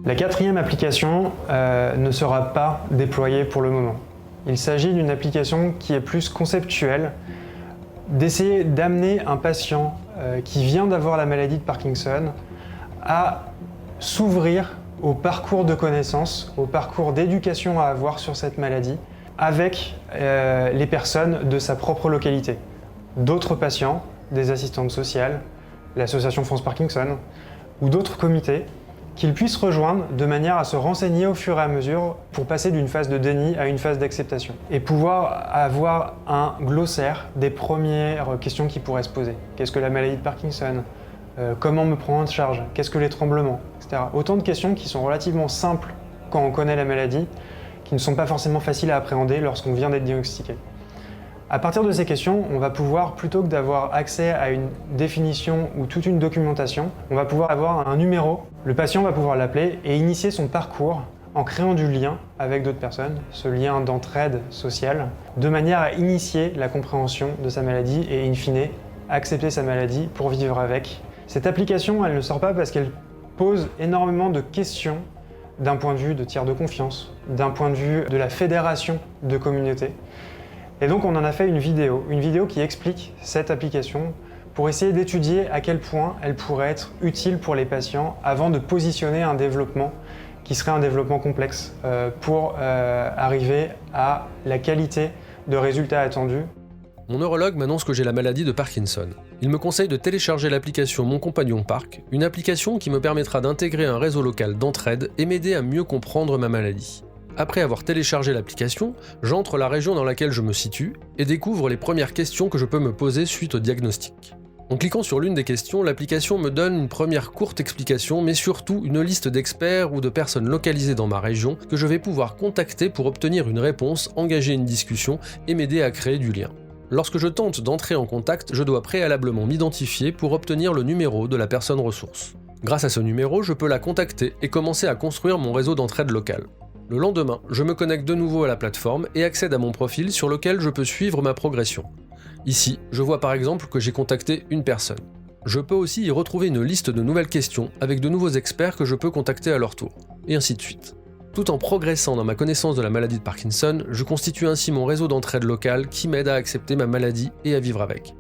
La quatrième application ne sera pas déployée pour le moment. Il s'agit d'une application qui est plus conceptuelle, d'essayer d'amener un patient qui vient d'avoir la maladie de Parkinson à s'ouvrir au parcours de connaissances, au parcours d'éducation à avoir sur cette maladie avec les personnes de sa propre localité. D'autres patients, des assistantes sociales, l'association France Parkinson ou d'autres comités qu'ils puissent rejoindre de manière à se renseigner au fur et à mesure pour passer d'une phase de déni à une phase d'acceptation et pouvoir avoir un glossaire des premières questions qui pourraient se poser. Qu'est-ce que la maladie de Parkinson ? Comment me prendre en charge ? Qu'est-ce que les tremblements ? Etc. Autant de questions qui sont relativement simples quand on connaît la maladie, qui ne sont pas forcément faciles à appréhender lorsqu'on vient d'être diagnostiqué. À partir de ces questions, on va pouvoir, plutôt que d'avoir accès à une définition ou toute une documentation, on va pouvoir avoir un numéro. Le patient va pouvoir l'appeler et initier son parcours en créant du lien avec d'autres personnes, ce lien d'entraide sociale, de manière à initier la compréhension de sa maladie et in fine, accepter sa maladie pour vivre avec. Cette application, elle ne sort pas parce qu'elle pose énormément de questions d'un point de vue de tiers de confiance, d'un point de vue de la fédération de communautés. Et donc on en a fait une vidéo qui explique cette application pour essayer d'étudier à quel point elle pourrait être utile pour les patients avant de positionner un développement qui serait un développement complexe pour arriver à la qualité de résultats attendus. Mon neurologue m'annonce que j'ai la maladie de Parkinson. Il me conseille de télécharger l'application Mon Compagnon Park, une application qui me permettra d'intégrer un réseau local d'entraide et m'aider à mieux comprendre ma maladie. Après avoir téléchargé l'application, j'entre la région dans laquelle je me situe et découvre les premières questions que je peux me poser suite au diagnostic. En cliquant sur l'une des questions, l'application me donne une première courte explication, mais surtout une liste d'experts ou de personnes localisées dans ma région que je vais pouvoir contacter pour obtenir une réponse, engager une discussion et m'aider à créer du lien. Lorsque je tente d'entrer en contact, je dois préalablement m'identifier pour obtenir le numéro de la personne ressource. Grâce à ce numéro, je peux la contacter et commencer à construire mon réseau d'entraide locale. Le lendemain, je me connecte de nouveau à la plateforme et accède à mon profil sur lequel je peux suivre ma progression. Ici, je vois par exemple que j'ai contacté une personne. Je peux aussi y retrouver une liste de nouvelles questions avec de nouveaux experts que je peux contacter à leur tour, et ainsi de suite. Tout en progressant dans ma connaissance de la maladie de Parkinson, je constitue ainsi mon réseau d'entraide locale qui m'aide à accepter ma maladie et à vivre avec.